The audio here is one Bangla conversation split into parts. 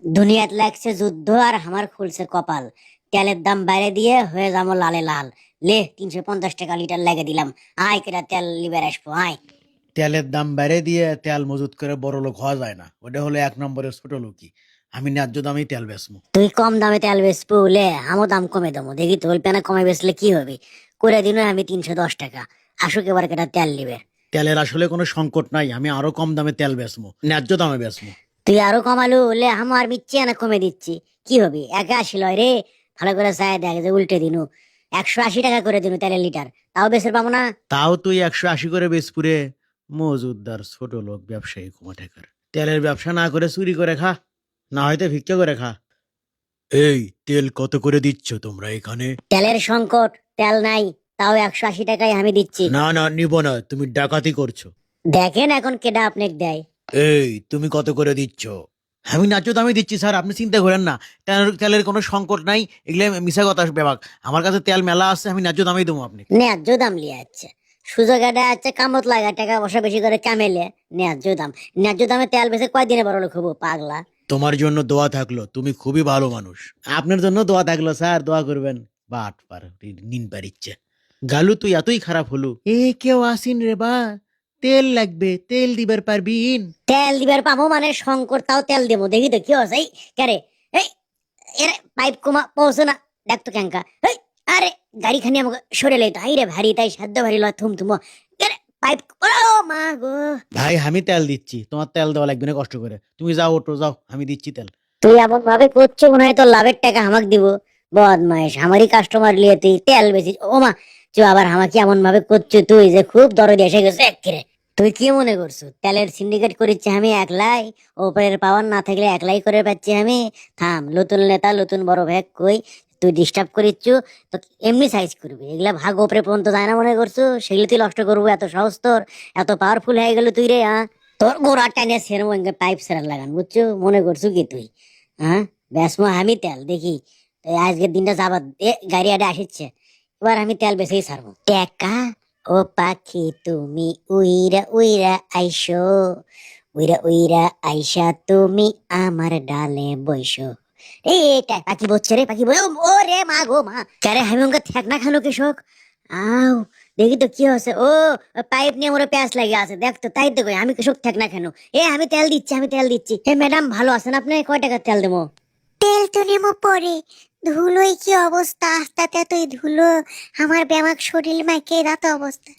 দুনিয়াত লাগছে যুদ্ধ আর আমার খুলছে কপাল। তেলের দাম বাইরে দিয়ে হয়ে যাবো লালে লাল। লে 350 টাকা লিটার লাগে দিলাম। আয় কেটা তেল লিবার আসবো আয়। তেলের দাম বেড়ে দিয়ে তেল মজুত করে বড় লোক হওয়া যায় না, ওটা হলো এক নম্বরের ছোট লোকই। আমি ন্যায্য দামেই তেল বেচবো। তুই কম দামে তেল বেচবো লে, আমও দাম কমে দেবো। দেখি তোল পেনা কমে বেচলে কি হবে। করে দিন আমি 310 টাকা। আসুক এবার কেটা তেল লিবে। তেলের আসলে কোনো সংকট নাই, আমি আরো কম দামে তেল বেচবো, ন্যায্য দামে বেচবো। তুই আরো কমালু লে, আমি আর মিচ্ছি না কমে দিচ্ছি। কি হবে, 81 লয় রে। ভালো করে চাই দেখ যে উল্টে দিনু। 180 টাকা করে দিনু তেলের লিটার, তাও বেচের পাবো না। তাও তুই 180 করে বেচপুরে। মজুদদার ছোট লোক ব্যবসায়ী কুমাঠেকার, তেলের ব্যবসা না করে চুরি করে খা, না হয়তো ভিক্ষা করে খা। এই তেল কত করে দিচ্ছ তোমরা এখানে? তেলের সংকট, তেল নাই, তাও 180 টাকায় আমি দিচ্ছি। না না, নিব না, তুমি ডাকাতি করছো। দেখেন এখন কেডা আপনাকে দেয়। এই তুমি কত করে দিচ্ছ? আমি ন্যায্য দামে দিচ্ছি স্যার, আপনি চিন্তা করেন না। তেলের কোনো সংকট নাই, এগুলো মিশা কথা বেবাক। আমার কাছে তেল মেলা আছে, আমি ন্যায্য দামেই দেবো আপনি। ন্যায্য দাম লিয়ে যাচ্ছে, সুযোগ এটা আছে, কামত লাগা, টাকা পয়সা বেশি করে কামেলে। ন্যায্য দাম, ন্যায্য দামে তেল বেচে কয়দিনে বড় লোক হবো পাগলা। তোমার জন্য দোয়া থাকলো, তুমি খুবই ভালো মানুষ। আপনার জন্য দোয়া থাকলো স্যার, দোয়া করবেন। বাট পার নিন পারিচ্ছে। গালু তুই এতই খারাপ হলো, এ কেউ আসিন রে বা, তেল লাগবে, তেল দিবার পারবিন? তেল দিবার পাবো মানে সংকট, তাও তেল দেবো। দেখি তো কি হচ্ছে। এই ক্যারে, এই এরে পাইপ কমা পৌঁছে না। দেখ তো ক্যাঙ্কা। এই আরে গাড়ি খানি আমাকে সরে লাই তো। হাই রে ভারী, তাই সাধ্য ভারী লয় থুম থুমো। ক্যারে পাইপ, ও মা গো। ভাই আমি তেল দিচ্ছি, তোমার তেল দেওয়া লাগবে না কষ্ট করে। তুমি যাও, ওটো যাও, আমি দিচ্ছি তেল। তুই এমন ভাবে করছো মনে হয় তোর লাভের টাকা আমাকে দিব। বদমাইশ, আমারই কাস্টমার লিয়ে তুই তেল বেশি। ও মা, তুই আবার আমাকে এমন ভাবে করছো তুই যে খুব দরদ এসে গেছে একেবারে। তুই কি মনে করছো তেলের সিন্ডিকেট করিচ্ছি আমি একলাই? ওপরের পাওয়ার না থাকলে একলাই করে পাচ্ছি আমি? থাম, নতুন নেতা নতুন বড় ভ্যাগ কই। তুই ডিস্টার্ব করিচ্ছু তো এমনি সাইজ করবি। এগুলা ভাগ ওপরে পর্যন্ত যায় না মনে করছো? সেগুলো তুই নষ্ট করবো? এত সহজ তোর? এত পাওয়ারফুল হয়ে গেল তুই রে? তোর গোড়া টাইনে সেরম পাইপ সেরার লাগান, বুঝছো? মনে করছো কি তুই? হ্যাঁ, বেসমো আমি তেল দেখি। এই আজকের দিনটা যাবার গাড়ি আডে আসিচ্ছে। এবার আমি তেল বেশি ছাড়বো। টেকা ও পাখি তুমি উইরা উইরা আইসো, উইরা উইরা আইসা তুমি আমার ডালে বইসো। এই পাখি বলছে রে, পাখি ও রে মা গো মা। কারে আমি ওকে ঠেক না খানো কৃষক। আও, দেখি তো কি হচ্ছে। ও পাইপ নিয়ে মোরে প্যাঁচ লাগে আছে, দেখ তো। তাই তো কই আমি কৃষক ঠেক না কেন। আমি তেল দিচ্ছি, আমি তেল দিচ্ছি। ম্যাডাম ভালো আছেন আপনি? কয় টাকার তেল দেবো? তেল তো নেবো পরে। ধুলোই কি অবস্থা, আস্তাতে তুই ধুলো আমার ব্যামাক শরীর মাইকে রাত অবস্থা।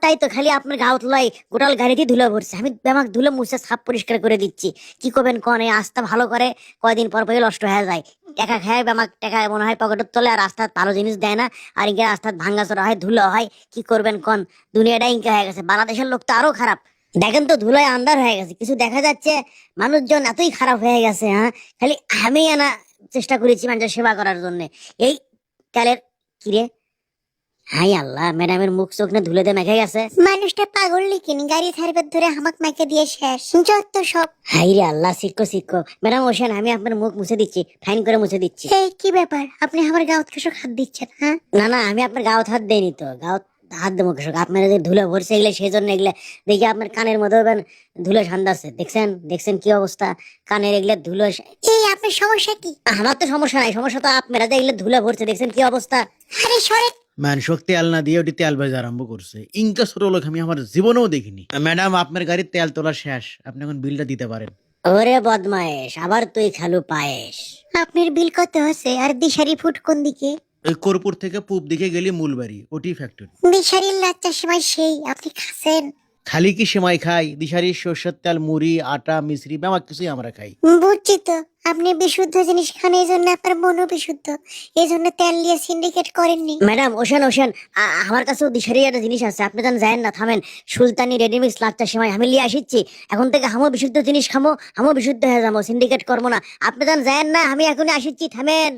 তাই তো, খালি আপনার গাও তুলাই গোটাল গাড়িতে ধুলো ভরছে। আমি ব্যামাক ধুলো মুছে সাফ পরিষ্কার করে দিচ্ছি। কি করবেন কোন, এই আস্তা ভালো করে কয়দিন পর পরে নষ্ট হয়ে যায়। টাকা খায় ব্যামাক, টাকা মনে হয় পকেটের তলে, আর রাস্তার ভালো জিনিস দেয় না। আর ইনকে রাস্তার ভাঙ্গাচোরা হয়, ধুলো হয়। কি করবেন কোন, দুনিয়াটা ইনকে হয়ে গেছে। বাংলাদেশের লোক তো আরো খারাপ। দেখেন তো ধুলোয় আন্ধার হয়ে গেছে, কিছু দেখা যাচ্ছে। মানুষজন এতই খারাপ হয়ে গেছে। হ্যাঁ, খালি আমি আনা চেষ্টা করেছি মানুষের সেবা করার জন্য। এই তেলের কিরে, হাই আল্লাহ, ম্যাডামের মুখ চোখ না ধুলে দিয়ে মেখে গেছে। মানুষটা পাগল লিখিন, গাড়ি ছাড়বে ধরে হামাক মেখে দিয়ে শেষ যত সব। হাই রে আল্লাহ, শিক্ষো শিক্ষো। ম্যাডাম ওসেন, আমি আপনার মুখ মুছে দিচ্ছি, ফাইন করে মুছে দিচ্ছি। এই কি ব্যাপার, আপনি আমার গাঁত কৃষক হাত দিচ্ছেন? হ্যাঁ না না, আমি আপনার গাঁত হাত দেয়নি তো। গাঁত হাত দেবো কৃষক? আপনার যে ধুলে ভরছে এগুলো, সেই জন্য এগুলো। দেখি আপনার কানের মধ্যে ধুলে সান্দাচ্ছে, দেখছেন দেখছেন কি অবস্থা কানের এগুলো ধুলো। এই আপনার সমস্যা কি? আমার তো সমস্যা নাই, সমস্যা তো আপনারা যে এগুলো ধুলে ভরছে, দেখছেন কি অবস্থা। আরে সরে। মানুষক তেল না দিয়ে ওটি তেল বেজা আরম্ভ করছে। ইনকা ছোট লোক আমি আমার জীবনেও দেখিনি। ম্যাডাম আপনার গাড়ির তেল তোলা শেষ, আপনি এখন বিলটা দিতে পারেন। ওরে বদমায়েশ, আবার তুই খালু পায়েস। আপনার বিল কত হচ্ছে? আর দিশারি ফুট কোন দিকে? ওই কর্পূর থেকে পূব দিকে গেলি মূলবাড়ি, ওটি ফ্যাক্টরি। দিশারির লাচ্চার সময় সেই আপনি খাচ্ছেন? খালি কি সেমাই খাই? দিশারির সর্ষের তেল, মুড়ি, আটা, মিশ্রি, ব্যামাক কিছুই আমরা খাই। বুঝছি তো, আপনি বিশুদ্ধ জিনিস খান, এই জন্য আপনার মনও বিশুদ্ধ। এই জন্য তেল নিয়ে সিন্ডিকেট করেননি। ম্যাডাম ওশেন ওশেন, আমার কাছেও দিশারি একটা জিনিস আছে, আপনি জান যায় না। থামেন, সুলতানি রেডিমিক্স লাচ্চার সময় আমি লিয়ে আসিচ্ছি। এখন থেকে হামো বিশুদ্ধ জিনিস খামো, হামো বিশুদ্ধ হয়ে যাবো, সিন্ডিকেট করবো না। আপনি জান যায় না, আমি এখনই আসিচ্ছি, থামেন।